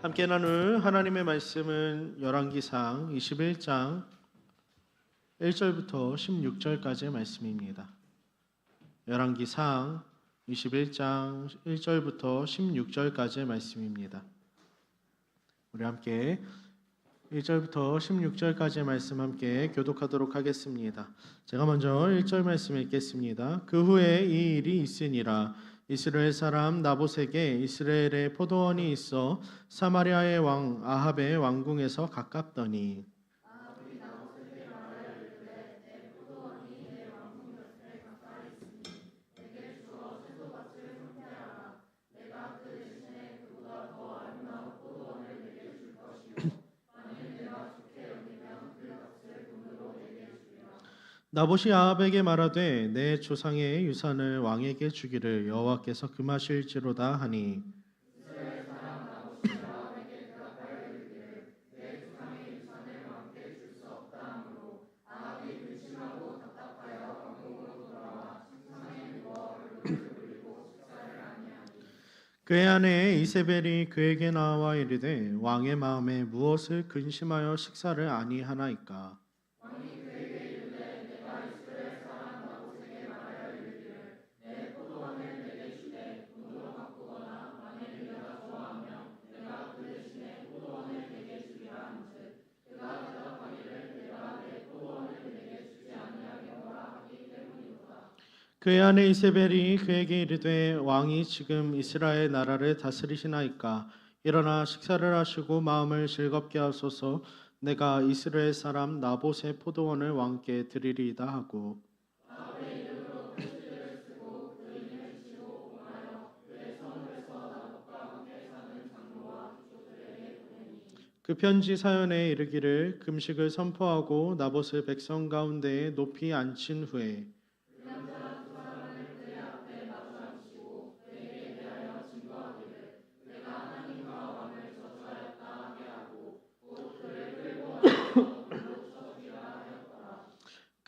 함께 나눌 하나님의 말씀은 열왕기상 21장 1절부터 16절까지의 말씀입니다. 열왕기상 21장 1절부터 16절까지의 말씀입니다. 우리 함께 1절부터 16절까지의 말씀 함께 교독하도록 하겠습니다. 제가 먼저 1절 말씀 읽겠습니다. 그 후에 이 일이 있으니라. 이스라엘 사람 나봇에게 이스라엘의 포도원이 있어 사마리아의 왕 아합의 왕궁에서 가깝더니 나봇이 아합에게 말하되 내 조상의 유산을 왕에게 주기를 여호와께서 금하실지로다 하니 그의 아내 이세벨이 그에게 나와 이르되 왕의 마음에 무엇을 근심하여 식사를 아니하나이까. 그의 아내 이세벨이 그에게 이르되 왕이 지금 이스라엘 나라를 다스리시나이까. 일어나 식사를 하시고 마음을 즐겁게 하소서. 내가 이스라엘 사람 나봇의 포도원을 왕께 드리리이다 하고 그 편지 사연에 이르기를 금식을 선포하고 나봇을 백성 가운데에 높이 앉힌 후에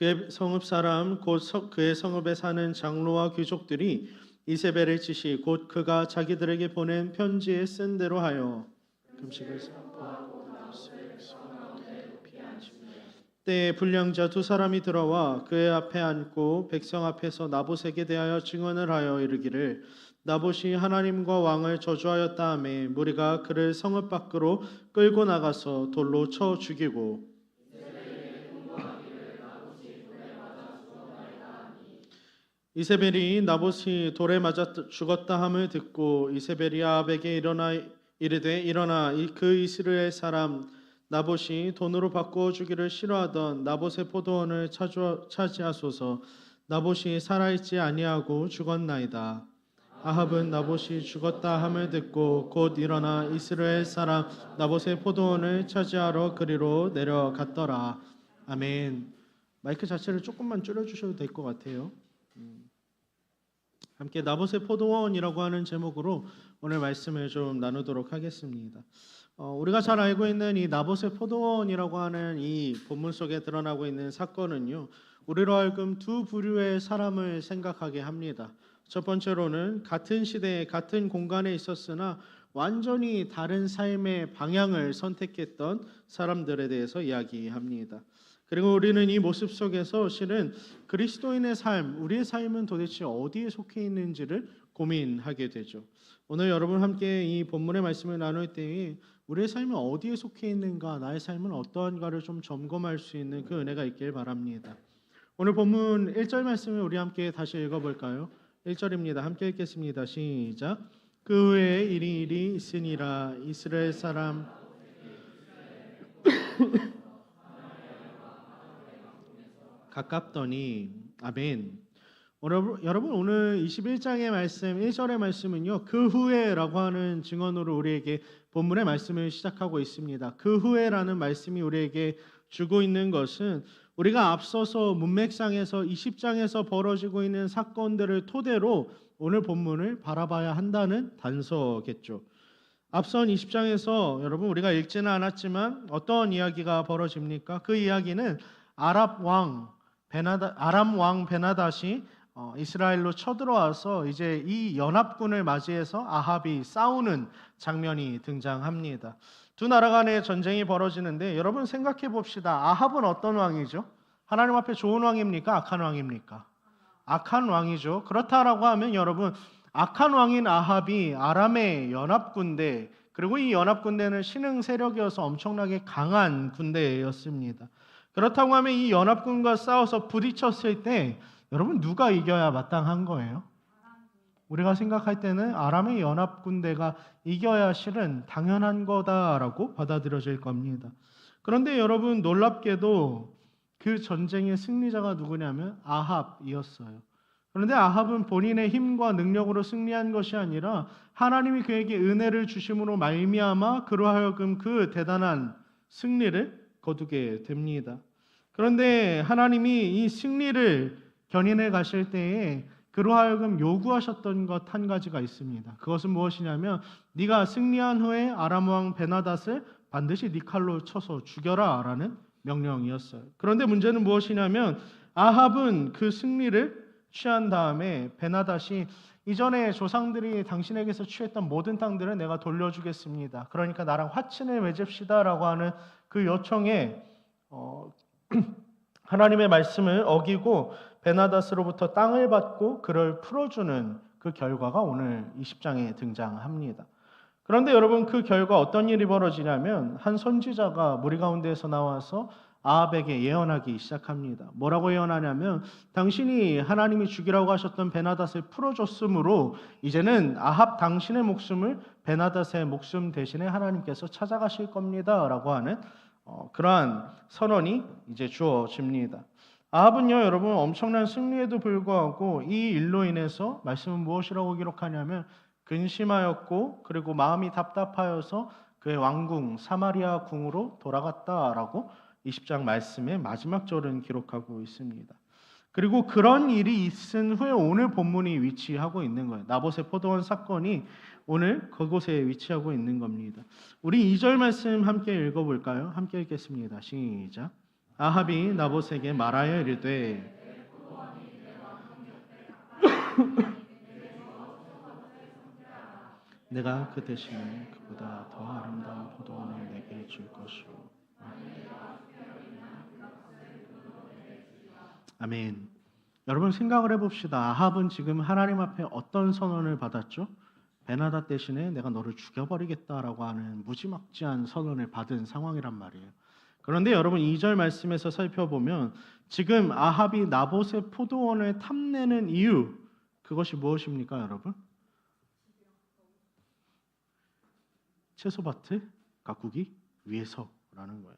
그의 성읍 사람 곧 그의 성읍에 사는 장로와 귀족들이 이세벨의 지시 곧 그가 자기들에게 보낸 편지에 쓴 대로 하여 금식을 선포하고 때에 불량자 두 사람이 들어와 그의 앞에 앉고 백성 앞에서 나봇에게 대하여 증언을 하여 이르기를 나봇이 하나님과 왕을 저주하였다 하매 무리가 그를 성읍 밖으로 끌고 나가서 돌로 쳐 죽이고 이세벨이 나봇이 돌에 맞아 죽었다 함을 듣고 이세벨이 아합에게 일어나 그 이스라엘 사람 나봇이 돈으로 바꾸어 주기를 싫어하던 나봇의 포도원을 차지하소서. 나봇이 살아있지 아니하고 죽었나이다. 아합은 나봇이 죽었다 함을 듣고 곧 일어나 이스라엘 사람 나봇의 포도원을 차지하러 그리로 내려갔더라. 아멘. 마이크 자체를 조금만 줄여주셔도 될 것 같아요. 함께 나봇의 포도원이라고 하는 제목으로 오늘 말씀을 좀 나누도록 하겠습니다. 우리가 잘 알고 있는 이 나봇의 포도원이라고 하는 이 본문 속에 드러나고 있는 사건은요, 우리로 하여금 두 부류의 사람을 생각하게 합니다. 첫 번째로는 같은 시대에 같은 공간에 있었으나 완전히 다른 삶의 방향을 선택했던 사람들에 대해서 이야기합니다. 그리고 우리는 이 모습 속에서 실은 그리스도인의 삶, 우리의 삶은 도대체 어디에 속해 있는지를 고민하게 되죠. 오늘 여러분 함께 이 본문의 말씀을 나눌 때에 우리의 삶은 어디에 속해 있는가, 나의 삶은 어떠한가를 좀 점검할 수 있는 그 은혜가 있길 바랍니다. 오늘 본문 1절 말씀을 우리 함께 다시 읽어볼까요? 1절입니다. 함께 읽겠습니다. 시작. 그 후에 일이 있으니라. 이스라엘 사람 가깝더니. 아멘. 여러분 오늘 21장의 말씀 1절의 말씀은요, 그 후에라고 하는 증언으로 우리에게 본문의 말씀을 시작하고 있습니다. 그 후에라는 말씀이 우리에게 주고 있는 것은 우리가 앞서서 문맥상에서 20장에서 벌어지고 있는 사건들을 토대로 오늘 본문을 바라봐야 한다는 단서겠죠. 앞선 20장에서 여러분 우리가 읽지는 않았지만 어떤 이야기가 벌어집니까? 그 이야기는 아람 왕 베나닷이 이스라엘로 쳐들어와서 이제 이 연합군을 맞이해서 아합이 싸우는 장면이 등장합니다. 두 나라 간의 전쟁이 벌어지는데 여러분 생각해 봅시다. 아합은 어떤 왕이죠? 하나님 앞에 좋은 왕입니까? 악한 왕입니까? 악한 왕이죠. 그렇다라고 하면 여러분 악한 왕인 아합이 아람의 연합군대, 그리고 이 연합군대는 신흥 세력이어서 엄청나게 강한 군대였습니다. 그렇다고 하면 이 연합군과 싸워서 부딪혔을 때 여러분 누가 이겨야 마땅한 거예요? 우리가 생각할 때는 아람의 연합군대가 이겨야 실은 당연한 거다라고 받아들여질 겁니다. 그런데 여러분 놀랍게도 그 전쟁의 승리자가 누구냐면 아합이었어요. 그런데 아합은 본인의 힘과 능력으로 승리한 것이 아니라 하나님이 그에게 은혜를 주심으로 말미암아 그로 하여금 그 대단한 승리를 거두게 됩니다. 그런데 하나님이 이 승리를 견인해 가실 때에 그로 하여금 요구하셨던 것 한 가지가 있습니다. 그것은 무엇이냐면 네가 승리한 후에 아람 왕 베나닷을 반드시 네 칼로 쳐서 죽여라 라는 명령이었어요. 그런데 문제는 무엇이냐면 아합은 그 승리를 취한 다음에 베나닷이 이전에 조상들이 당신에게서 취했던 모든 땅들을 내가 돌려주겠습니다. 그러니까 나랑 화친을 맺읍시다라고 하는 그 요청에 하나님의 말씀을 어기고 베나닷으로부터 땅을 받고 그를 풀어주는 그 결과가 오늘 20장에 등장합니다. 그런데 여러분 그 결과 어떤 일이 벌어지냐면 한 선지자가 무리 가운데에서 나와서 아합에게 예언하기 시작합니다. 뭐라고 예언하냐면 당신이 하나님이 죽이라고 하셨던 베나닷을 풀어줬으므로 이제는 아합 당신의 목숨을 베나닷의 목숨 대신에 하나님께서 찾아가실 겁니다 라고 하는 그러한 선언이 이제 주어집니다. 아합은요 여러분 엄청난 승리에도 불구하고 이 일로 인해서 말씀은 무엇이라고 기록하냐면 근심하였고 그리고 마음이 답답하여서 그의 왕궁 사마리아 궁으로 돌아갔다라고 20장 말씀의 마지막 절은 기록하고 있습니다. 그리고 그런 일이 있은 후에 오늘 본문이 위치하고 있는 거예요. 나봇의 포도원 사건이 오늘 그곳에 위치하고 있는 겁니다. 우리 2절 말씀 함께 읽어볼까요? 함께 읽겠습니다. 시작. 아합이 나봇에게 말하여 이르되 내가 그 대신에 그보다 더 아름다운 포도원을 내게 줄 것이오. 아멘. 여러분 생각을 해봅시다. 아합은 지금 하나님 앞에 어떤 선언을 받았죠? 베나닷 대신에 내가 너를 죽여버리겠다라고 하는 무지막지한 선언을 받은 상황이란 말이에요. 그런데 여러분 2절 말씀에서 살펴보면 지금 아합이 나봇의 포도원을 탐내는 이유, 그것이 무엇입니까 여러분? 채소밭을 가꾸기 위해서라는 거예요.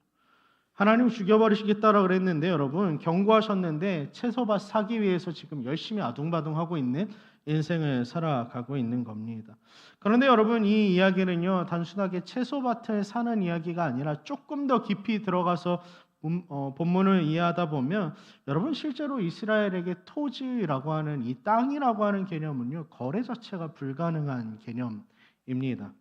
하나님 죽여버리시겠다라고 그랬는데 여러분 경고하셨는데 채소밭 사기 위해서 지금 열심히 아둥바둥하고 있는 인생을 살아가고 있는 겁니다. 그런데 여러분 이 이야기는요 단순하게 채소밭을 사는 이야기가 아니라 조금 더 깊이 들어가서 본문을 이해하다 보면 여러분 실제로 이스라엘에게 토지라고 하는 이 땅이라고 하는 개념은요 거래 자체가 불가능한 개념입니다.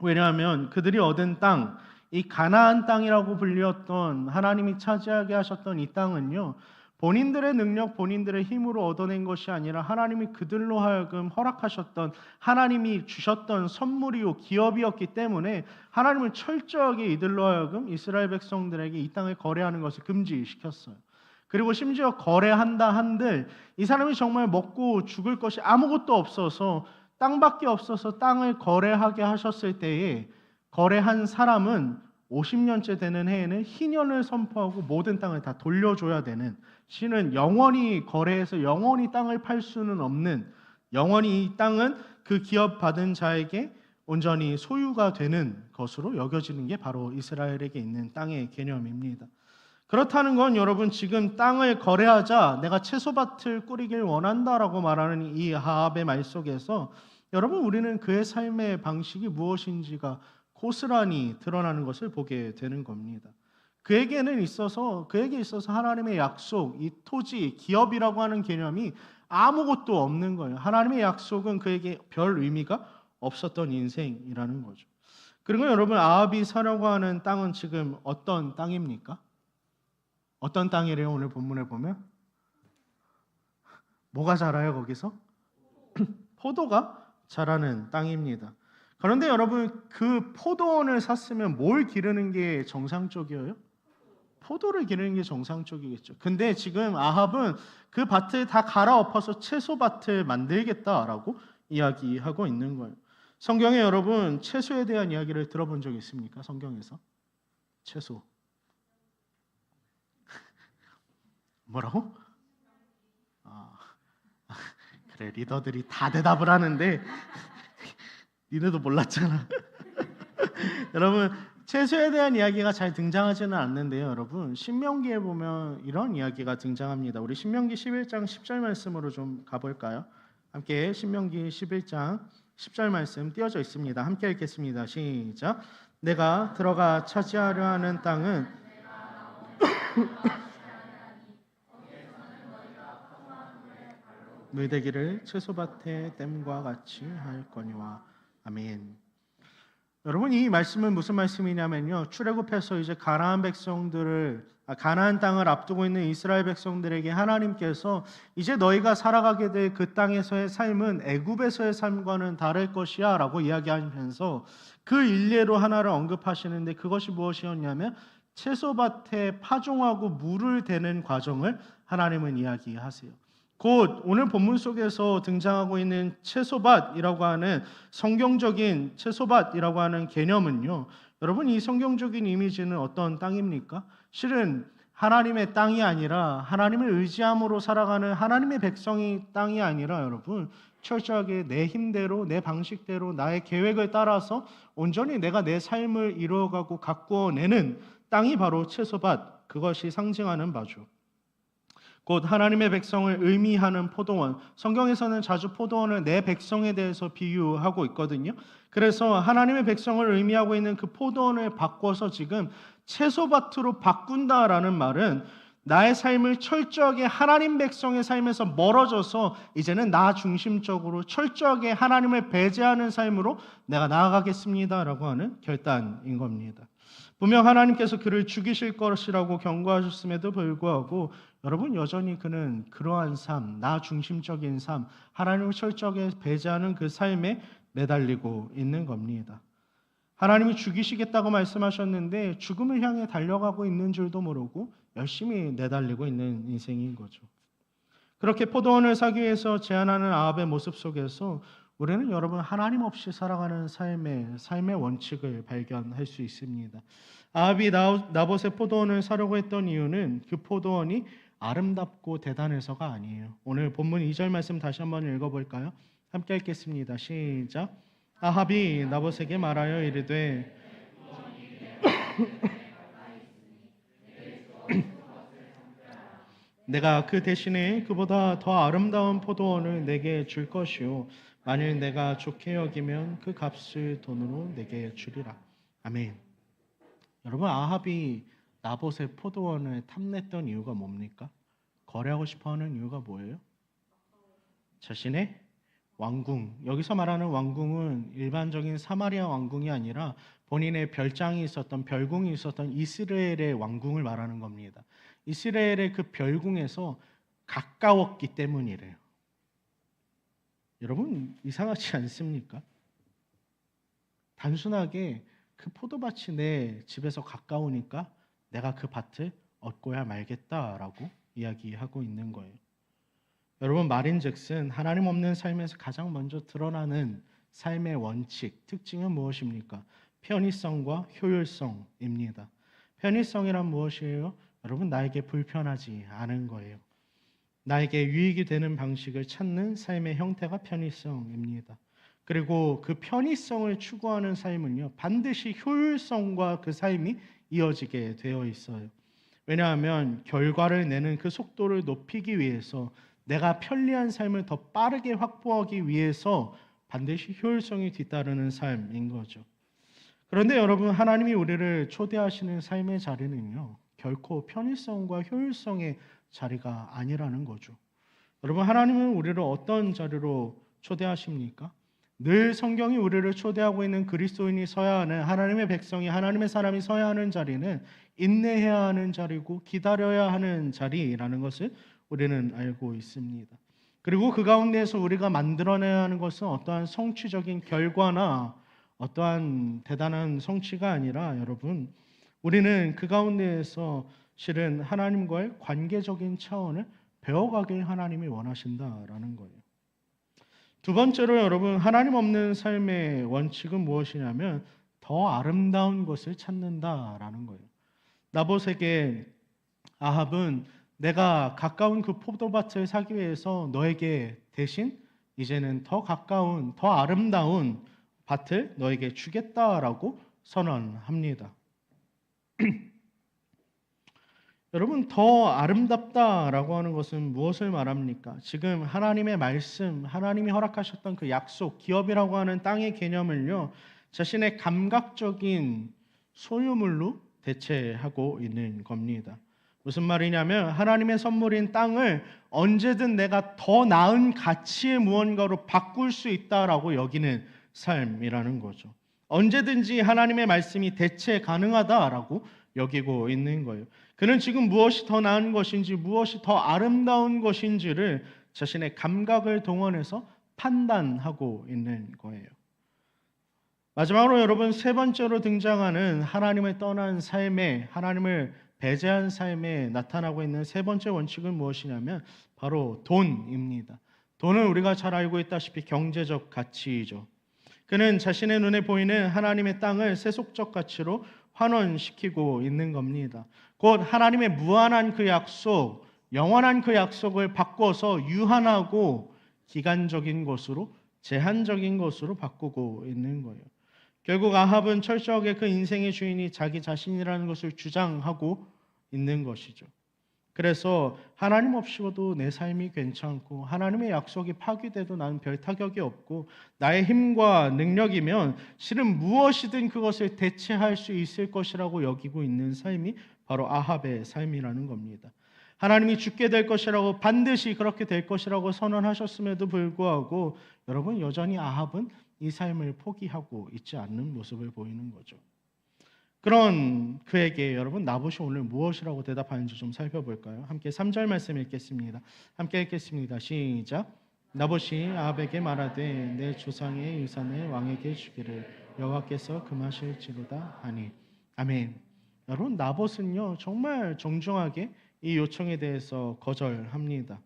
왜냐하면 그들이 얻은 땅, 이 가나안 땅이라고 불렸던 하나님이 차지하게 하셨던 이 땅은요 본인들의 능력, 본인들의 힘으로 얻어낸 것이 아니라 하나님이 그들로 하여금 허락하셨던 하나님이 주셨던 선물이요 기업이었기 때문에 하나님은 철저하게 이들로 하여금 이스라엘 백성들에게 이 땅을 거래하는 것을 금지시켰어요. 그리고 심지어 거래한다 한들 이 사람이 정말 먹고 죽을 것이 아무것도 없어서 땅밖에 없어서 땅을 거래하게 하셨을 때에 거래한 사람은 50년째 되는 해에는 희년을 선포하고 모든 땅을 다 돌려줘야 되는, 신은 영원히 거래해서 영원히 땅을 팔 수는 없는, 영원히 이 땅은 그 기업 받은 자에게 온전히 소유가 되는 것으로 여겨지는 게 바로 이스라엘에게 있는 땅의 개념입니다. 그렇다는 건 여러분 지금 땅을 거래하자 내가 채소밭을 꾸리길 원한다라고 말하는 이 아합의 말 속에서 여러분 우리는 그의 삶의 방식이 무엇인지가 고스란히 드러나는 것을 보게 되는 겁니다. 그에게 있어서 하나님의 약속, 이 토지, 기업이라고 하는 개념이 아무것도 없는 거예요. 하나님의 약속은 그에게 별 의미가 없었던 인생이라는 거죠. 그리고 여러분 아합이 사려고 하는 땅은 지금 어떤 땅입니까? 어떤 땅이래요? 오늘 본문에 보면 뭐가 자라요 거기서? 포도가 자라는 땅입니다. 그런데 여러분 그 포도원을 샀으면 뭘 기르는 게 정상적이에요? 포도를 기르는 게 정상적이겠죠. 근데 지금 아합은 그 밭을 다 갈아엎어서 채소밭을 만들겠다라고 이야기하고 있는 거예요. 성경에 여러분 채소에 대한 이야기를 들어본 적 있습니까? 성경에서 채소 뭐라고? 아, 그래 리더들이 다 대답을 하는데 니네도 몰랐잖아. 여러분 채소에 대한 이야기가 잘 등장하지는 않는데요. 여러분 신명기에 보면 이런 이야기가 등장합니다. 우리 신명기 11장 10절 말씀으로 좀 가볼까요? 함께 신명기 11장 10절 말씀 띄어져 있습니다. 함께 읽겠습니다. 시작. 내가 들어가 차지하려 하는 땅은 물대기를 채소밭의 댐과 같이 할 거니와. 아멘. 여러분 이 말씀은 무슨 말씀이냐면요. 출애굽해서 이제 가나안 땅을 앞두고 있는 이스라엘 백성들에게 하나님께서 이제 너희가 살아가게 될 그 땅에서의 삶은 애굽에서의 삶과는 다를 것이야라고 이야기하면서 그 일례로 하나를 언급하시는데 그것이 무엇이었냐면 채소밭에 파종하고 물을 대는 과정을 하나님은 이야기하세요. 곧 오늘 본문 속에서 등장하고 있는 채소밭이라고 하는 성경적인 채소밭이라고 하는 개념은요. 여러분 이 성경적인 이미지는 어떤 땅입니까? 실은 하나님의 땅이 아니라 하나님을 의지함으로 살아가는 하나님의 백성이 땅이 아니라 여러분 철저하게 내 힘대로 내 방식대로 나의 계획을 따라서 온전히 내가 내 삶을 이루어가고 가꾸어내는 땅이 바로 채소밭, 그것이 상징하는 바죠. 곧 하나님의 백성을 의미하는 포도원. 성경에서는 자주 포도원을 내 백성에 대해서 비유하고 있거든요. 그래서 하나님의 백성을 의미하고 있는 그 포도원을 바꿔서 지금 채소밭으로 바꾼다라는 말은 나의 삶을 철저하게 하나님 백성의 삶에서 멀어져서 이제는 나 중심적으로 철저하게 하나님을 배제하는 삶으로 내가 나아가겠습니다라고 하는 결단인 겁니다. 분명 하나님께서 그를 죽이실 것이라고 경고하셨음에도 불구하고 여러분 여전히 그는 그러한 삶, 나 중심적인 삶, 하나님을 철저하게 배제하는 그 삶에 매달리고 있는 겁니다. 하나님이 죽이시겠다고 말씀하셨는데 죽음을 향해 달려가고 있는 줄도 모르고 열심히 내달리고 있는 인생인 거죠. 그렇게 포도원을 사기 위해서 제안하는 아합의 모습 속에서 우리는 여러분 하나님 없이 살아가는 삶의 원칙을 발견할 수 있습니다. 아합이 나봇의 포도원을 사려고 했던 이유는 그 포도원이 아름답고 대단해서가 아니에요. 오늘 본문 2절 말씀 다시 한번 읽어볼까요? 함께 읽겠습니다. 시작. 아합이 나봇에게 말하여 이르되 내가 그 대신에 그보다 더 아름다운 포도원을 내게 줄 것이요 만일 내가 좋게 여기면 그 값을 돈으로 내게 주리라. 아멘. 여러분 아합이 나봇의 포도원을 탐냈던 이유가 뭡니까? 거래하고 싶어하는 이유가 뭐예요? 자신의 왕궁. 여기서 말하는 왕궁은 일반적인 사마리아 왕궁이 아니라 본인의 별장이 있었던 별궁이 있었던 이스라엘의 왕궁을 말하는 겁니다. 이스라엘의 그 별궁에서 가까웠기 때문이래요. 여러분 이상하지 않습니까? 단순하게 그 포도밭이 내 집에서 가까우니까 내가 그 밭을 얻고야 말겠다라고 이야기하고 있는 거예요. 여러분 말인즉슨 하나님 없는 삶에서 가장 먼저 드러나는 삶의 원칙, 특징은 무엇입니까? 편의성과 효율성입니다. 편의성이란 무엇이에요? 여러분 나에게 불편하지 않은 거예요. 나에게 유익이 되는 방식을 찾는 삶의 형태가 편의성입니다. 그리고 그 편의성을 추구하는 삶은요, 반드시 효율성과 그 삶이 이어지게 되어 있어요. 왜냐하면 결과를 내는 그 속도를 높이기 위해서 내가 편리한 삶을 더 빠르게 확보하기 위해서 반드시 효율성이 뒤따르는 삶인 거죠. 그런데 여러분 하나님이 우리를 초대하시는 삶의 자리는요, 결코 편의성과 효율성의 자리가 아니라는 거죠. 여러분 하나님은 우리를 어떤 자리로 초대하십니까? 늘 성경이 우리를 초대하고 있는 그리스도인이 서야 하는 하나님의 백성이 하나님의 사람이 서야 하는 자리는 인내해야 하는 자리고 기다려야 하는 자리라는 것을 우리는 알고 있습니다. 그리고 그 가운데에서 우리가 만들어내야 하는 것은 어떠한 성취적인 결과나 어떠한 대단한 성취가 아니라 여러분, 우리는 그 가운데에서 실은 하나님과의 관계적인 차원을 배워가길 하나님이 원하신다라는 거예요. 두 번째로 여러분, 하나님 없는 삶의 원칙은 무엇이냐면 더 아름다운 것을 찾는다라는 거예요. 나봇에게 아합은 내가 가까운 그 포도밭을 사기 위해서 너에게 대신 이제는 더 가까운, 더 아름다운 밭을 너에게 주겠다라고 선언합니다. 여러분, 더 아름답다라고 하는 것은 무엇을 말합니까? 지금 하나님의 말씀, 하나님이 허락하셨던 그 약속, 기업이라고 하는 땅의 개념을요, 자신의 감각적인 소유물로 대체하고 있는 겁니다. 무슨 말이냐면 하나님의 선물인 땅을 언제든 내가 더 나은 가치의 무언가로 바꿀 수 있다라고 여기는 삶이라는 거죠. 언제든지 하나님의 말씀이 대체 가능하다라고 여기고 있는 거예요. 그는 지금 무엇이 더 나은 것인지, 무엇이 더 아름다운 것인지를 자신의 감각을 동원해서 판단하고 있는 거예요. 마지막으로 여러분, 세 번째로 등장하는 하나님을 떠난 삶에, 하나님을 배제한 삶에 나타나고 있는 세 번째 원칙은 무엇이냐면 바로 돈입니다. 돈은 우리가 잘 알고 있다시피 경제적 가치이죠. 그는 자신의 눈에 보이는 하나님의 땅을 세속적 가치로 환원시키고 있는 겁니다. 곧 하나님의 무한한 그 약속, 영원한 그 약속을 바꿔서 유한하고 기간적인 것으로, 제한적인 것으로 바꾸고 있는 거예요. 결국 아합은 철저하게 그 인생의 주인이 자기 자신이라는 것을 주장하고 있는 것이죠. 그래서 하나님 없이도 내 삶이 괜찮고 하나님의 약속이 파기돼도 나는 별 타격이 없고 나의 힘과 능력이면 실은 무엇이든 그것을 대체할 수 있을 것이라고 여기고 있는 삶이 바로 아합의 삶이라는 겁니다. 하나님이 죽게 될 것이라고, 반드시 그렇게 될 것이라고 선언하셨음에도 불구하고 여러분, 여전히 아합은 이 삶을 포기하고 있지 않는 모습을 보이는 거죠. 그런 그에게 여러분, 나봇이 오늘 무엇이라고 대답하는지 좀 살펴볼까요? 함께 3절 말씀 읽겠습니다. 함께 읽겠습니다. 시작. 나봇이 아합에게 말하되 내 조상의 유산을 왕에게 주기를 여호와께서 금하실지로다 하니. 아멘. 여러분, 나봇은요 정말 정중하게 이 요청에 대해서 거절합니다.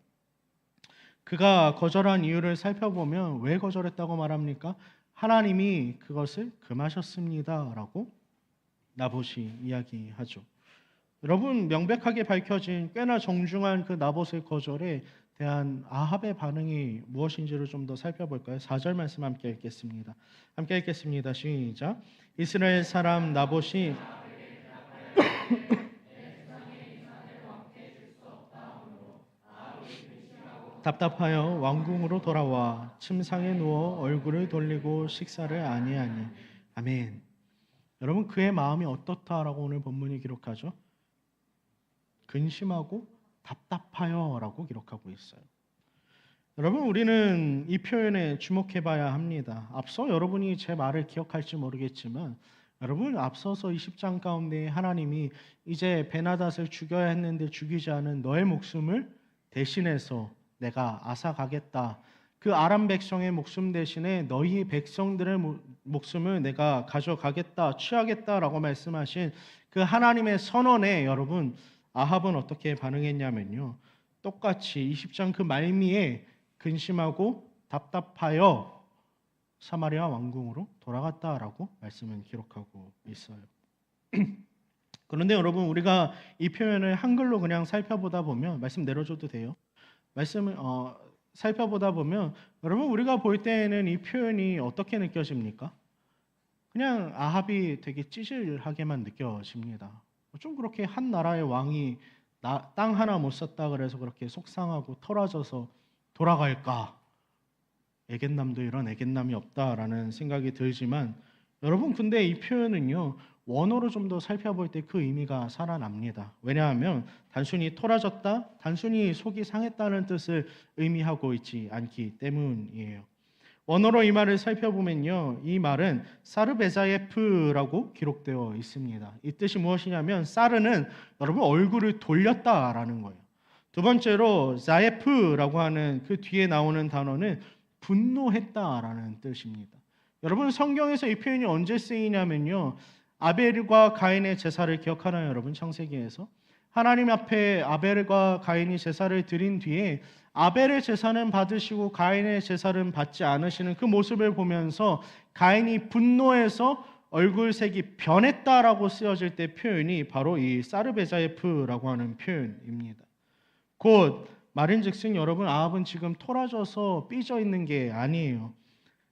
그가 거절한 이유를 살펴보면 왜 거절했다고 말합니까? 하나님이 그것을 금하셨습니다라고 나봇이 이야기하죠. 여러분, 명백하게 밝혀진 꽤나 정중한 그 나봇의 거절에 대한 아합의 반응이 무엇인지를 좀 더 살펴볼까요? 4절 말씀 함께 읽겠습니다. 함께 읽겠습니다. 시작. 이스라엘 사람 나봇이 답답하여 왕궁으로 돌아와 침상에 누워 얼굴을 돌리고 식사를 아니하니. 아멘. 여러분, 그의 마음이 어떻다라고 오늘 본문이 기록하죠? 근심하고 답답하여라고 기록하고 있어요. 여러분, 우리는 이 표현에 주목해봐야 합니다. 앞서 여러분이 제 말을 기억할지 모르겠지만 여러분, 앞서서 20장 가운데 하나님이 이제 베나닷을 죽여야 했는데 죽이지 않은 너의 목숨을 대신해서 내가 앗아가겠다. 그 아람 백성의 목숨 대신에 너희 백성들의 목숨을 내가 가져가겠다, 취하겠다라고 말씀하신 그 하나님의 선언에 여러분, 아합은 어떻게 반응했냐면요, 똑같이 20장 그 말미에 근심하고 답답하여 사마리아 왕궁으로 돌아갔다라고 말씀은 기록하고 있어요. 그런데 여러분, 우리가 이 표현을 한글로 그냥 살펴보다 보면, 말씀 내려줘도 돼요? 말씀을 살펴보다 보면 여러분, 우리가 볼 때에는 이 표현이 어떻게 느껴집니까? 그냥 아합이 되게 찌질하게만 느껴집니다. 좀 그렇게 한 나라의 왕이 땅 하나 못 샀다 그래서 그렇게 속상하고 털어져서 돌아갈까? 애견남도 이런 애견남이 없다라는 생각이 들지만 여러분, 근데 이 표현은요 원어로 좀 더 살펴볼 때 그 의미가 살아납니다. 왜냐하면 단순히 토라졌다, 단순히 속이 상했다는 뜻을 의미하고 있지 않기 때문이에요. 원어로 이 말을 살펴보면요, 이 말은 사르베자예프라고 기록되어 있습니다. 이 뜻이 무엇이냐면 사르는 여러분 얼굴을 돌렸다라는 거예요. 두 번째로 자예프라고 하는 그 뒤에 나오는 단어는 분노했다라는 뜻입니다. 여러분 성경에서 이 표현이 언제 쓰이냐면요. 아벨과 가인의 제사를 기억하나요, 여러분? 창세기에서 하나님 앞에 아벨과 가인이 제사를 드린 뒤에 아벨의 제사는 받으시고 가인의 제사는 받지 않으시는 그 모습을 보면서 가인이 분노해서 얼굴색이 변했다라고 쓰여질 때 표현이 바로 이 사르베자예프라고 하는 표현입니다. 곧 말인즉슨 여러분 아합은 지금 토라져서 삐져 있는 게 아니에요.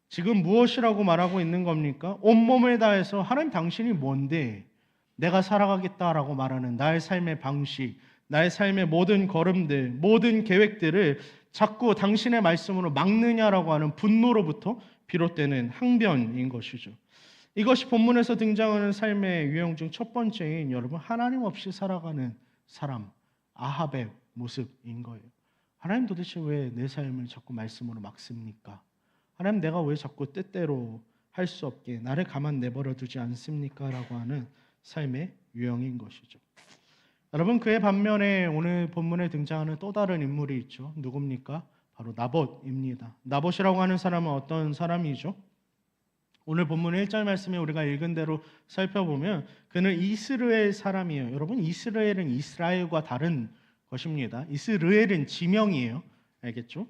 지금 무엇이라고 말하고 있는 겁니까? 온몸을 다해서 하나님 당신이 뭔데 내가 살아가겠다라고 말하는 나의 삶의 방식, 나의 삶의 모든 걸음들, 모든 계획들을 자꾸 당신의 말씀으로 막느냐라고 하는 분노로부터 비롯되는 항변인 것이죠. 이것이 본문에서 등장하는 삶의 유형 중 첫 번째인 여러분 하나님 없이 살아가는 사람 아합의 모습인 거예요. 하나님 도대체 왜 내 삶을 자꾸 말씀으로 막습니까? 하나님 내가 왜 자꾸 뜻대로 할 수 없게 나를 가만 내버려 두지 않습니까? 라고 하는 삶의 유형인 것이죠. 여러분 그의 반면에 오늘 본문에 등장하는 또 다른 인물이 있죠. 누굽니까? 바로 나봇입니다. 나봇이라고 하는 사람은 어떤 사람이죠? 오늘 본문 1절 말씀에 우리가 읽은 대로 살펴보면 그는 이스라엘 사람이에요. 여러분 이스라엘은 이스라엘과 다른 것입니다. 이스라엘은 지명이에요. 알겠죠?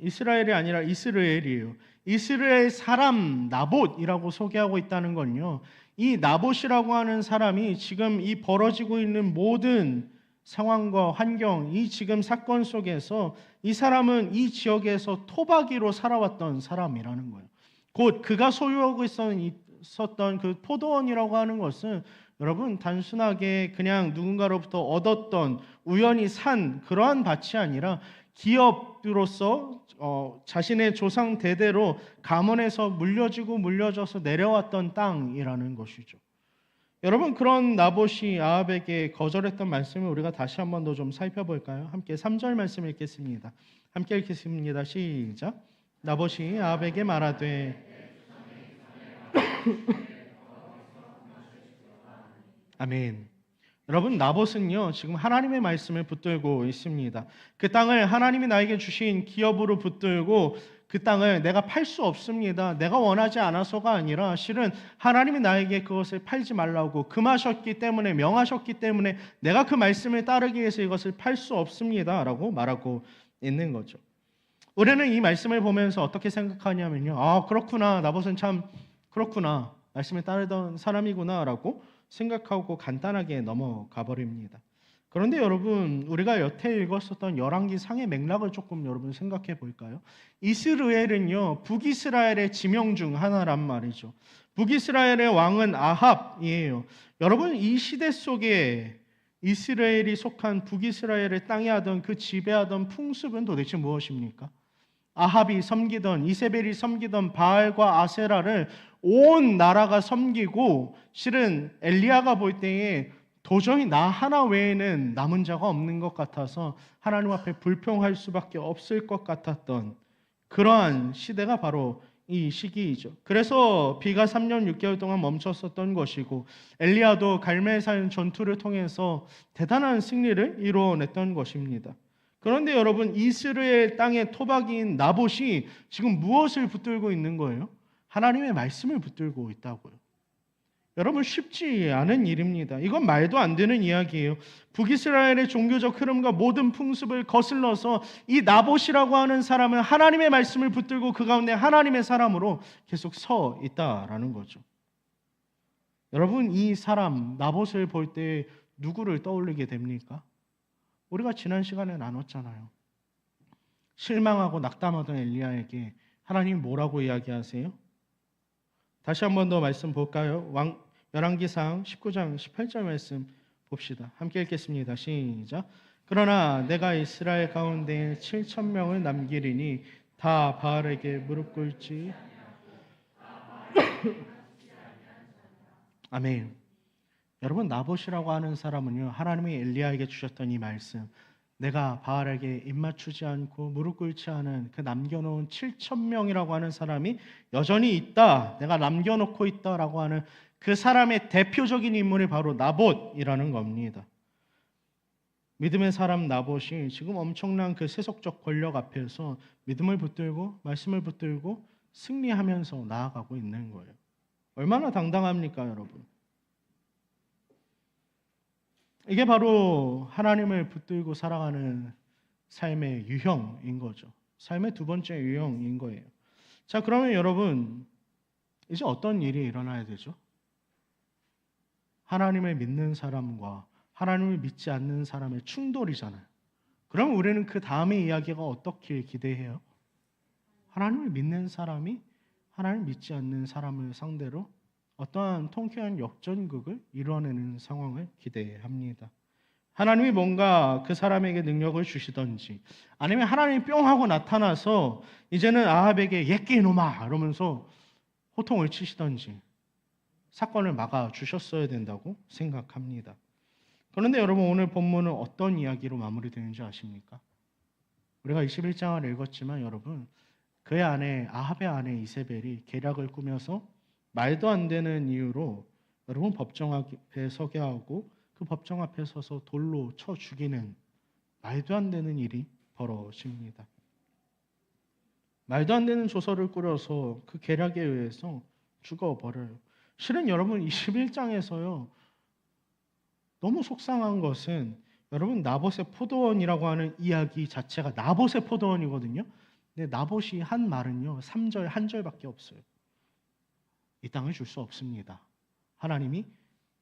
이스라엘이 아니라 이스라엘이에요. 이스라엘 사람 나봇이라고 소개하고 있다는 건요. 이 나봇이라고 하는 사람이 지금 이 벌어지고 있는 모든 상황과 환경, 이 지금 사건 속에서 이 사람은 이 지역에서 토박이로 살아왔던 사람이라는 거예요. 곧 그가 소유하고 있었던 그 포도원이라고 하는 것은 여러분 단순하게 그냥 누군가로부터 얻었던 우연히 산 그러한 밭이 아니라 기업으로서 자신의 조상 대대로 가문에서 물려져서 내려왔던 땅이라는 것이죠. 여러분 그런 나봇이 아합에게 거절했던 말씀을 우리가 다시 한 번 더 좀 살펴볼까요? 함께 3절 말씀 읽겠습니다. 함께 읽겠습니다. 시작. 나봇이 아합에게 말하되 아멘. 여러분 나봇은요 지금 하나님의 말씀을 붙들고 있습니다. 그 땅을 하나님이 나에게 주신 기업으로 붙들고 그 땅을 내가 팔 수 없습니다. 내가 원하지 않아서가 아니라 실은 하나님이 나에게 그것을 팔지 말라고 금하셨기 때문에 명하셨기 때문에 내가 그 말씀을 따르기 위해서 이것을 팔 수 없습니다 라고 말하고 있는 거죠. 우리는 이 말씀을 보면서 어떻게 생각하냐면요, 아 그렇구나, 나봇은 참 그렇구나, 말씀을 따르던 사람이구나 라고 생각하고 간단하게 넘어가 버립니다. 그런데 여러분 우리가 여태 읽었었던 열왕기상의 맥락을 조금 여러분 생각해 볼까요? 이스라엘은요 북이스라엘의 지명 중 하나란 말이죠. 북이스라엘의 왕은 아합이에요. 여러분 이 시대 속에 이스라엘이 속한 북이스라엘의 땅에 하던 그 지배하던 풍습은 도대체 무엇입니까? 아합이 섬기던, 이세벨이 섬기던 바알과 아세라를 온 나라가 섬기고 실은 엘리야가 볼 때에 도저히 나 하나 외에는 남은 자가 없는 것 같아서 하나님 앞에 불평할 수밖에 없을 것 같았던 그러한 시대가 바로 이 시기이죠. 그래서 비가 3년 6개월 동안 멈췄었던 것이고 엘리야도 갈멜산 전투를 통해서 대단한 승리를 이루어냈던 것입니다. 그런데 여러분 이스라엘 땅의 토박이인 나봇이 지금 무엇을 붙들고 있는 거예요? 하나님의 말씀을 붙들고 있다고요. 여러분 쉽지 않은 일입니다. 이건 말도 안 되는 이야기예요. 북이스라엘의 종교적 흐름과 모든 풍습을 거슬러서 이 나봇이라고 하는 사람은 하나님의 말씀을 붙들고 그 가운데 하나님의 사람으로 계속 서 있다라는 거죠. 여러분 이 사람 나봇을 볼 때 누구를 떠올리게 됩니까? 우리가 지난 시간에 나눴잖아요. 실망하고 낙담하던 엘리야에게 하나님 뭐라고 이야기하세요? 다시 한 번 더 말씀 볼까요? 열왕기상 19장 18절 말씀 봅시다. 함께 읽겠습니다. 시작. 그러나 내가 이스라엘 가운데 7,000명을 남기리니 다 바알에게 무릎 꿇지. 아멘. 여러분 나봇이라고 하는 사람은요 하나님이 엘리야에게 주셨던 이 말씀, 내가 바알에게 입맞추지 않고 무릎 꿇지 않은 그 남겨놓은 7,000명이라고 하는 사람이 여전히 있다, 내가 남겨놓고 있다라고 하는 그 사람의 대표적인 인물이 바로 나봇이라는 겁니다. 믿음의 사람 나봇이 지금 엄청난 그 세속적 권력 앞에서 믿음을 붙들고 말씀을 붙들고 승리하면서 나아가고 있는 거예요. 얼마나 당당합니까, 여러분? 이게 바로 하나님을 붙들고 살아가는 삶의 유형인 거죠. 삶의 두 번째 유형인 거예요. 자, 그러면 여러분, 이제 어떤 일이 일어나야 되죠? 하나님을 믿는 사람과 하나님을 믿지 않는 사람의 충돌이잖아요. 그럼 우리는 그 다음의 이야기가 어떻게 기대해요? 하나님을 믿는 사람이 하나님을 믿지 않는 사람을 상대로 어떠한 통쾌한 역전극을 이뤄내는 상황을 기대합니다. 하나님이 뭔가 그 사람에게 능력을 주시던지, 아니면 하나님이 뿅 하고 나타나서 이제는 아합에게 옛게 이놈아 이러면서 호통을 치시던지 사건을 막아 주셨어야 된다고 생각합니다. 그런데 여러분, 오늘 본문은 어떤 이야기로 마무리되는지 아십니까? 우리가 21장을 읽었지만 여러분, 그의 아내 아합의 아내 이세벨이 계략을 꾸며서 말도 안 되는 이유로 여러분 법정 앞에 서게 하고 그 법정 앞에 서서 돌로 쳐 죽이는 말도 안 되는 일이 벌어집니다. 말도 안 되는 조서를 꾸려서 그 계략에 의해서 죽어버려요. 실은 여러분 21장에서요, 너무 속상한 것은 여러분 나봇의 포도원이라고 하는 이야기 자체가 나봇의 포도원이거든요. 근데 나봇이 한 말은요 3절 한 절밖에 없어요. 이 땅을 줄 수 없습니다. 하나님이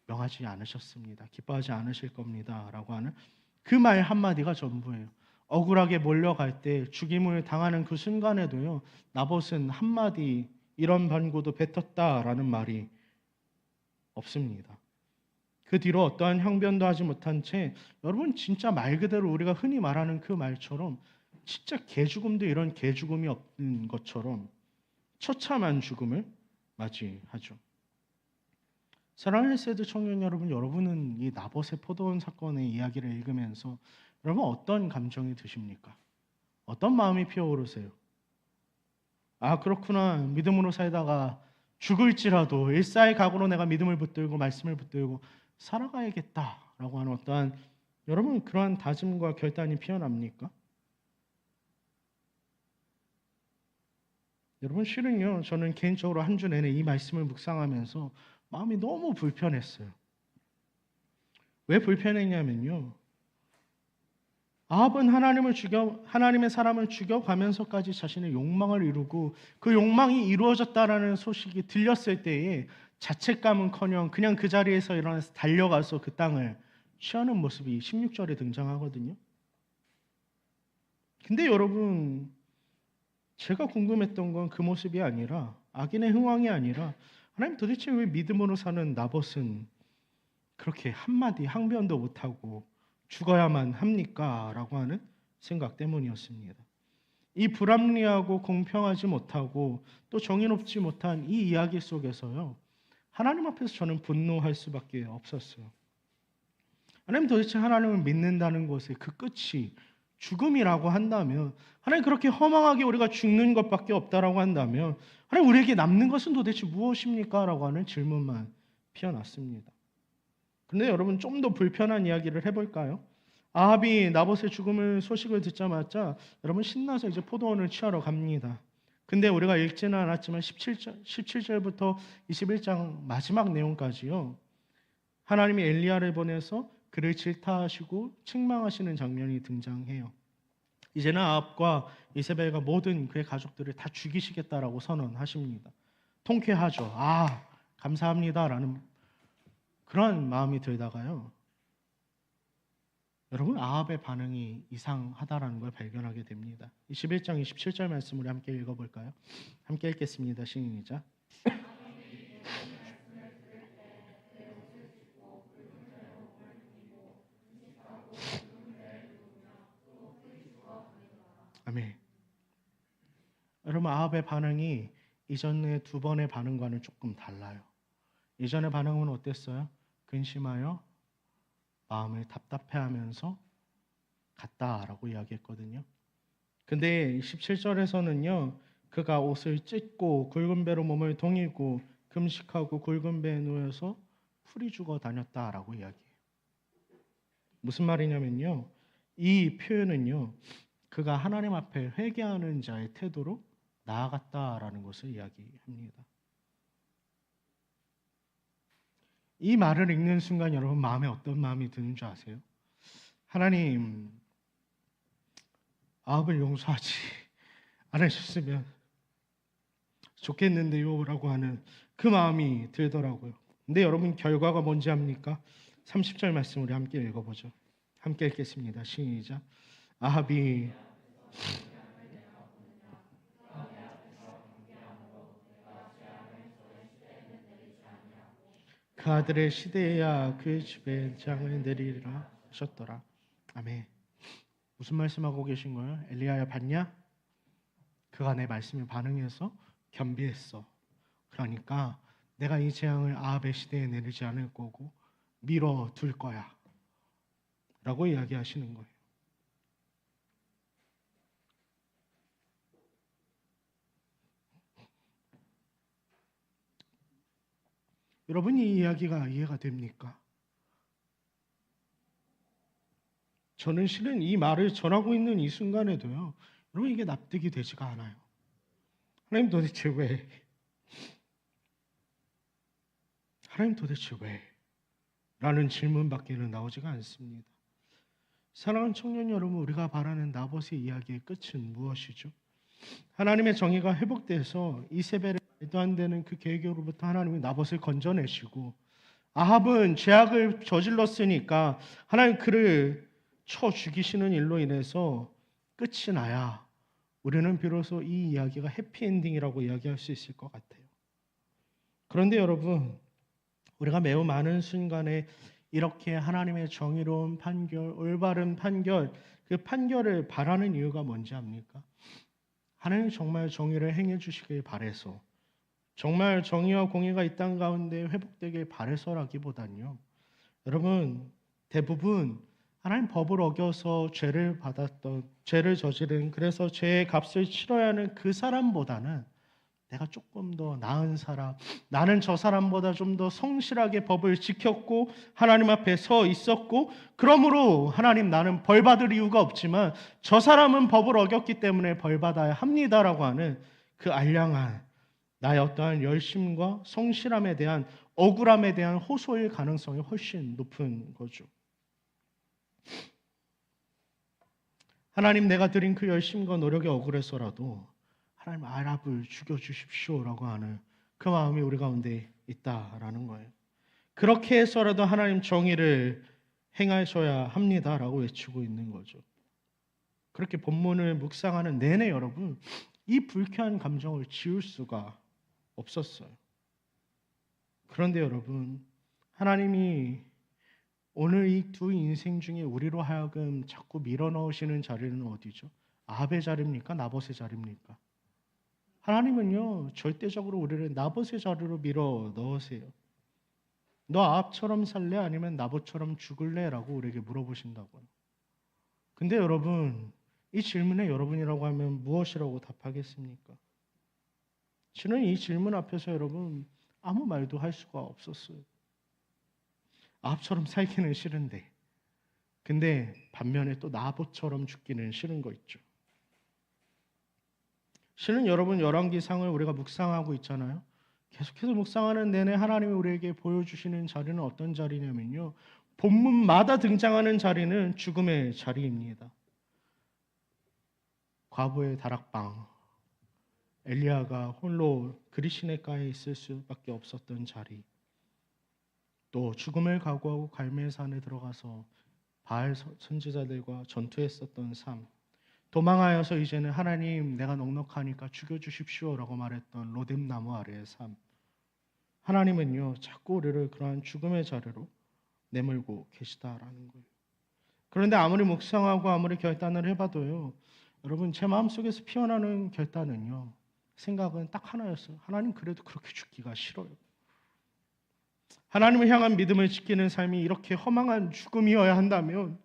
명하지 않으셨습니다. 기뻐하지 않으실 겁니다. 라고 하는 그 말 한마디가 전부예요. 억울하게 몰려갈 때 죽임을 당하는 그 순간에도요, 나봇은 한마디 이런 반고도 뱉었다라는 말이 없습니다. 그 뒤로 어떠한 형변도 하지 못한 채 여러분 진짜 말 그대로 우리가 흔히 말하는 그 말처럼 진짜 개죽음도 이런 개죽음이 없는 것처럼 처참한 죽음을 맞이하죠. 사랑하는 세드 청년 여러분, 여러분은 이 나봇의 포도원 사건의 이야기를 읽으면서 여러분 어떤 감정이 드십니까? 어떤 마음이 피어오르세요? 아, 그렇구나. 믿음으로 살다가 죽을지라도 일사의 각오로 내가 믿음을 붙들고 말씀을 붙들고 살아가야겠다라고 하는 어떠한 여러분 그러한 다짐과 결단이 피어납니까? 여러분 실은요, 저는 개인적으로 한 주 내내 이 말씀을 묵상하면서 마음이 너무 불편했어요. 왜 불편했냐면요, 아합은 하나님의 사람을 죽여가면서까지 자신의 욕망을 이루고 그 욕망이 이루어졌다라는 소식이 들렸을 때에 자책감은커녕 그냥 그 자리에서 일어나서 달려가서 그 땅을 취하는 모습이 16절에 등장하거든요. 근데 여러분, 제가 궁금했던 건 그 모습이 아니라, 악인의 흥황이 아니라, 하나님 도대체 왜 믿음으로 사는 나봇은 그렇게 한마디 항변도 못하고 죽어야만 합니까? 라고 하는 생각 때문이었습니다. 이 불합리하고 공평하지 못하고 또 정의롭지 못한 이 이야기 속에서요, 하나님 앞에서 저는 분노할 수밖에 없었어요. 하나님, 도대체 하나님을 믿는다는 것의 그 끝이 죽음이라고 한다면, 하나님 그렇게 허망하게 우리가 죽는 것밖에 없다라고 한다면, 하나님 우리에게 남는 것은 도대체 무엇입니까? 라고 하는 질문만 피어났습니다. 근데 여러분, 좀 더 불편한 이야기를 해볼까요? 아합이 나봇의 죽음을 소식을 듣자마자 여러분 신나서 이제 포도원을 취하러 갑니다. 근데 우리가 읽지는 않았지만 17절부터 21장 마지막 내용까지요, 하나님이 엘리야를 보내서 그를 질타하시고 책망하시는 장면이 등장해요. 이제는 아합과 이세벨과 모든 그의 가족들을 다 죽이시겠다라고 선언하십니다. 통쾌하죠. 아, 감사합니다라는 그런 마음이 들다가요, 여러분 아합의 반응이 이상하다라는 걸 발견하게 됩니다. 21장 27절 말씀 우리 함께 읽어볼까요? 함께 읽겠습니다. 시작. 아멘. 여러분 아합의 반응이 이전의 두 번의 반응과는 조금 달라요. 이전의 반응은 어땠어요? 근심하여 마음을 답답해하면서 갔다라고 이야기했거든요. 근데 17절에서는요, 그가 옷을 찢고 굵은 배로 몸을 동이고 금식하고 굵은 배에 누워서 풀이 죽어 다녔다라고 이야기해요. 무슨 말이냐면요. 이 표현은요. 그가 하나님 앞에 회개하는 자의 태도로 나아갔다라는 것을 이야기합니다. 이 말을 읽는 순간 여러분 마음에 어떤 마음이 드는 줄 아세요? 하나님, 아합을 용서하지 않으셨으면 좋겠는데요 라고 하는 그 마음이 들더라고요. 근데 여러분 결과가 뭔지 압니까? 30절 말씀 우리 함께 읽어보죠. 함께 읽겠습니다. 시작. 아합이 그 아들의 시대에야 그의 집에 장을 내리리라 하셨더라. 아멘. 무슨 말씀하고 계신 거예요? 엘리야야 봤냐? 그가 내 말씀에 반응해서 겸비했어. 그러니까 내가 이 재앙을 아합의 시대에 내리지 않을 거고 밀어둘 거야 라고 이야기하시는 거예요. 여러분 이 이야기가 이해가 됩니까? 저는 실은 이 말을 전하고 있는 이 순간에도요. 여러분 이게 납득이 되지가 않아요. 하나님 도대체 왜? 하나님 도대체 왜? 라는 질문밖에는 나오지가 않습니다. 사랑하는 청년 여러분, 우리가 바라는 나봇의 이야기의 끝은 무엇이죠? 하나님의 정의가 회복돼서 이세벨의 말도 안 되는 그 계획으로부터 하나님이 나봇을 건져내시고 아합은 죄악을 저질렀으니까 하나님 그를 쳐 죽이시는 일로 인해서 끝이 나야 우리는 비로소 이 이야기가 해피엔딩이라고 이야기할 수 있을 것 같아요. 그런데 여러분, 우리가 매우 많은 순간에 이렇게 하나님의 정의로운 판결, 올바른 판결, 그 판결을 바라는 이유가 뭔지 압니까? 하나님 정말 정의를 행해 주시길 바래서, 정말 정의와 공의가 이 땅 가운데 회복되길 바래서라기보다는요. 여러분, 대부분 하나님 법을 어겨서 죄를 저지른, 그래서 죄의 값을 치러야 하는 그 사람보다는 내가 조금 더 나은 사람, 나는 저 사람보다 좀 더 성실하게 법을 지켰고 하나님 앞에 서 있었고 그러므로 하나님 나는 벌 받을 이유가 없지만 저 사람은 법을 어겼기 때문에 벌 받아야 합니다라고 하는 그 알량한 나의 어떠한 열심과 성실함에 대한 억울함에 대한 호소일 가능성이 훨씬 높은 거죠. 하나님 내가 드린 그 열심과 노력에 억울해서라도 하나님 아랍을 죽여주십시오라고 하는 그 마음이 우리 가운데 있다라는 거예요. 그렇게 해서라도 하나님 정의를 행하셔야 합니다라고 외치고 있는 거죠. 그렇게 본문을 묵상하는 내내 여러분 이 불쾌한 감정을 지울 수가 없었어요. 그런데 여러분 하나님이 오늘 이 두 인생 중에 우리로 하여금 자꾸 밀어넣으시는 자리는 어디죠? 아합의 자리입니까? 나봇의 자리입니까? 하나님은요 절대적으로 우리를 나봇의 자리로 밀어 넣으세요. 너 아합처럼 살래? 아니면 나봇처럼 죽을래? 라고 우리에게 물어보신다고요. 근데 여러분 이 질문에 여러분이라고 하면 무엇이라고 답하겠습니까? 저는 이 질문 앞에서 여러분 아무 말도 할 수가 없었어요. 아합처럼 살기는 싫은데 근데 반면에 또 나봇처럼 죽기는 싫은 거 있죠. 실은 여러분 열왕기상을 우리가 묵상하고 있잖아요. 계속해서 묵상하는 내내 하나님이 우리에게 보여주시는 자리는 어떤 자리냐면요. 본문마다 등장하는 자리는 죽음의 자리입니다. 과부의 다락방, 엘리야가 홀로 그리시네가에 있을 수밖에 없었던 자리, 또 죽음을 각오하고 갈멜산에 들어가서 바알 선지자들과 전투했었던 삶, 도망하여서 이제는 하나님 내가 넉넉하니까 죽여주십시오라고 말했던 로뎀나무 아래의 삶. 하나님은요 자꾸 우리를 그러한 죽음의 자리로 내몰고 계시다라는 거예요. 그런데 아무리 묵상하고 아무리 결단을 해봐도요 여러분 제 마음속에서 피어나는 결단은요 생각은 딱 하나였어요. 하나님 그래도 그렇게 죽기가 싫어요. 하나님을 향한 믿음을 지키는 삶이 이렇게 허망한 죽음이어야 한다면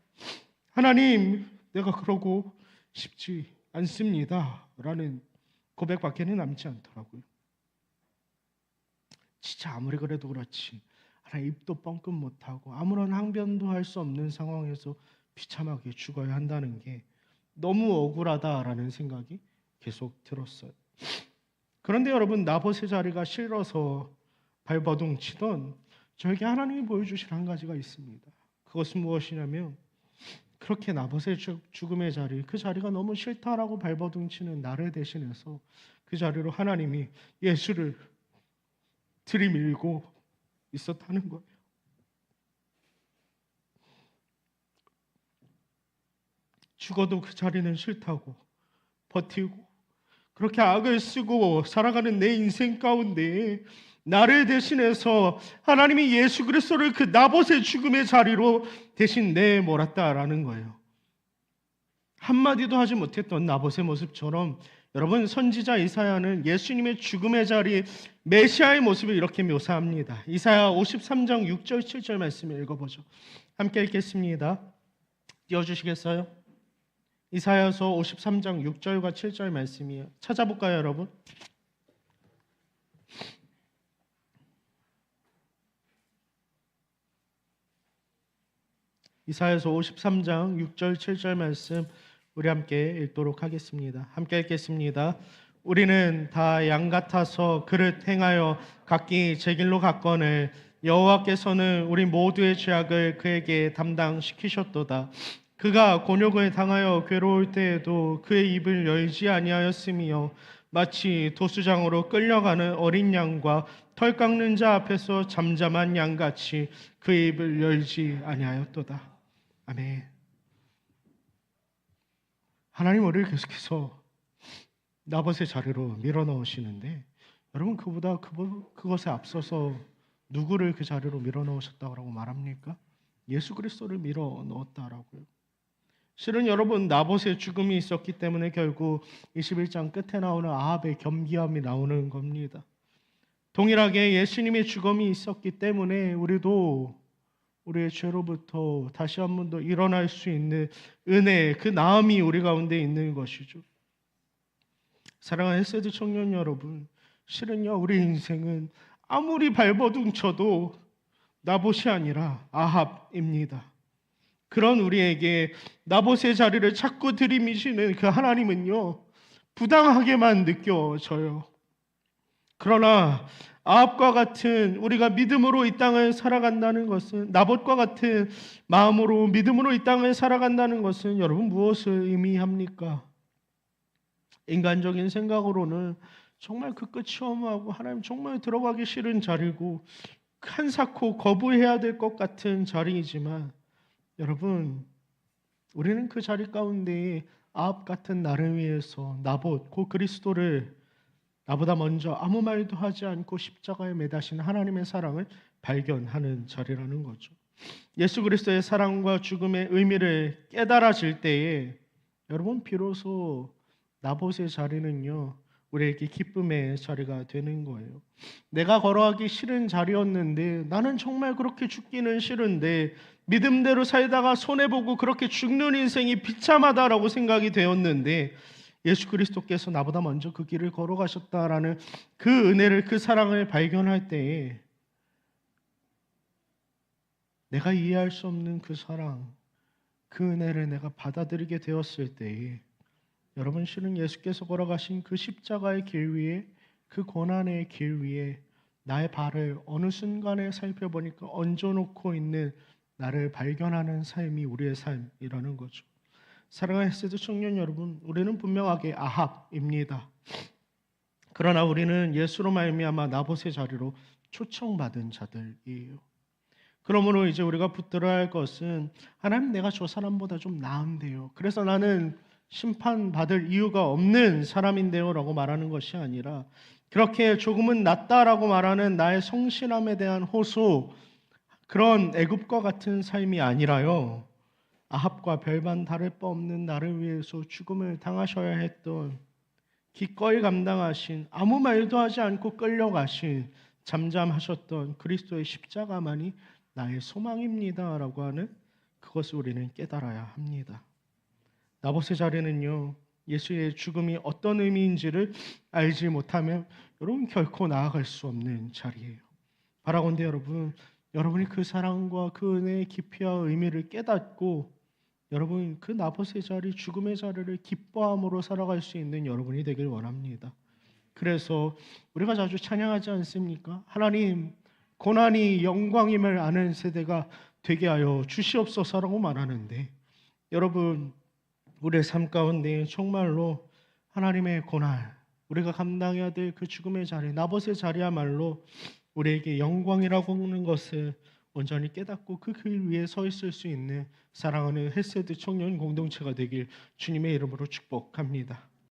하나님 내가 그러고 싶지 않습니다 라는 고백밖에는 남지 않더라고요. 진짜 아무리 그래도 그렇지 하나 입도 뻥끗 못하고 아무런 항변도 할 수 없는 상황에서 비참하게 죽어야 한다는 게 너무 억울하다라는 생각이 계속 들었어요. 그런데 여러분, 나봇의 자리가 싫어서 발버둥 치던 저에게 하나님이 보여주신 한 가지가 있습니다. 그것은 무엇이냐면, 그렇게 나봇의 죽음의 자리, 그 자리가 너무 싫다라고 발버둥 치는 나를 대신해서 그 자리로 하나님이 예수를 들이밀고 있었다는 거예요. 죽어도 그 자리는 싫다고 버티고 그렇게 악을 쓰고 살아가는 내 인생 가운데 나를 대신해서 하나님이 예수 그리스도를 그 나봇의 죽음의 자리로 대신 내몰았다라는 거예요. 한마디도 하지 못했던 나봇의 모습처럼 여러분, 선지자 이사야는 예수님의 죽음의 자리, 메시아의 모습을 이렇게 묘사합니다. 이사야 53장 6절 7절 말씀을 읽어보죠. 함께 읽겠습니다. 띄워주시겠어요? 이사야서 53장 6절과 7절 말씀이에요. 찾아볼까요, 여러분? 이사야서 53장 6절 7절 말씀 우리 함께 읽도록 하겠습니다. 함께 읽겠습니다. 우리는 다 양 같아서 그릇 행하여 각기 제 길로 갔거늘 여호와께서는 우리 모두의 죄악을 그에게 담당시키셨도다. 그가 곤욕을 당하여 괴로울 때에도 그의 입을 열지 아니하였으며 마치 도수장으로 끌려가는 어린 양과 털 깎는 자 앞에서 잠잠한 양같이 그의 입을 열지 아니하였도다. 아멘. 하나님 우리를 계속해서 나봇의 자리로 밀어넣으시는데, 여러분, 그것에 앞서서 누구를 그 자리로 밀어넣으셨다고 말합니까? 예수 그리스도를 밀어넣었다라고요. 실은 여러분, 나봇의 죽음이 있었기 때문에 결국 21장 끝에 나오는 아합의 겸비함이 나오는 겁니다. 동일하게 예수님의 죽음이 있었기 때문에 우리도 우리의 죄로부터 다시 한 번 더 일어날 수 있는 은혜, 그 나음이 우리 가운데 있는 것이죠. 사랑하는 헤세드 청년 여러분, 실은요, 우리 인생은 아무리 발버둥 쳐도 나봇이 아니라 아합입니다. 그런 우리에게 나봇의 자리를 자꾸 들이미시는 그 하나님은요, 부당하게만 느껴져요. 그러나 아합과 같은 우리가 믿음으로 이 땅을 살아간다는 것은, 나봇과 같은 마음으로 믿음으로 이 땅을 살아간다는 것은 여러분 무엇을 의미합니까? 인간적인 생각으로는 정말 그 끝이 허무하고 하나님 정말 들어가기 싫은 자리고 한사코 거부해야 될 것 같은 자리이지만, 여러분, 우리는 그 자리 가운데 아합 같은 나를 위해서 나봇, 그 그리스도를 나보다 먼저 아무 말도 하지 않고 십자가에 매다신 하나님의 사랑을 발견하는 자리라는 거죠. 예수 그리스도의 사랑과 죽음의 의미를 깨달아질 때에 여러분, 비로소 나봇의 자리는요, 우리에게 기쁨의 자리가 되는 거예요. 내가 걸어가기 싫은 자리였는데, 나는 정말 그렇게 죽기는 싫은데 믿음대로 살다가 손해보고 그렇게 죽는 인생이 비참하다라고 생각이 되었는데, 예수 그리스도께서 나보다 먼저 그 길을 걸어가셨다라는 그 은혜를, 그 사랑을 발견할 때에 내가 이해할 수 없는 그 사랑, 그 은혜를 내가 받아들이게 되었을 때에 여러분, 실은 예수께서 걸어가신 그 십자가의 길 위에, 그 고난의 길 위에 나의 발을 어느 순간에 살펴보니까 얹어놓고 있는 나를 발견하는 삶이 우리의 삶이라는 거죠. 사랑하는 헤세드 청년 여러분, 우리는 분명하게 아합입니다. 그러나 우리는 예수로 말미암아 나봇의 자리로 초청받은 자들이에요. 그러므로 이제 우리가 붙들어야 할 것은, 하나님, 내가 저 사람보다 좀 나은데요, 그래서 나는 심판받을 이유가 없는 사람인데요 라고 말하는 것이 아니라, 그렇게 조금은 낫다라고 말하는 나의 성실함에 대한 호소, 그런 애굽과 같은 삶이 아니라요, 아합과 별반 다를 바 없는 나를 위해서 죽음을 당하셔야 했던, 기꺼이 감당하신, 아무 말도 하지 않고 끌려가신, 잠잠하셨던 그리스도의 십자가만이 나의 소망입니다 라고 하는 그것을 우리는 깨달아야 합니다. 나봇의 자리는요, 예수의 죽음이 어떤 의미인지를 알지 못하면 여러분 결코 나아갈 수 없는 자리예요. 바라건대 여러분, 여러분이 그 사랑과 그 은혜의 깊이와 의미를 깨닫고 여러분 그 나봇의 자리, 죽음의 자리를 기뻐함으로 살아갈 수 있는 여러분이 되길 원합니다. 그래서 우리가 자주 찬양하지 않습니까? 하나님, 고난이 영광임을 아는 세대가 되게 하여 주시옵소서라고 말하는데, 여러분 우리의 삶 가운데 정말로 하나님의 고난, 우리가 감당해야 될 그 죽음의 자리, 나봇의 자리야말로 우리에게 영광이라고 하는 것을 온전히 깨닫고 그 길 위에 서 있을 수 있는 사랑하는 헬세드 청년 공동체가 되길 주님의 이름으로 축복합니다.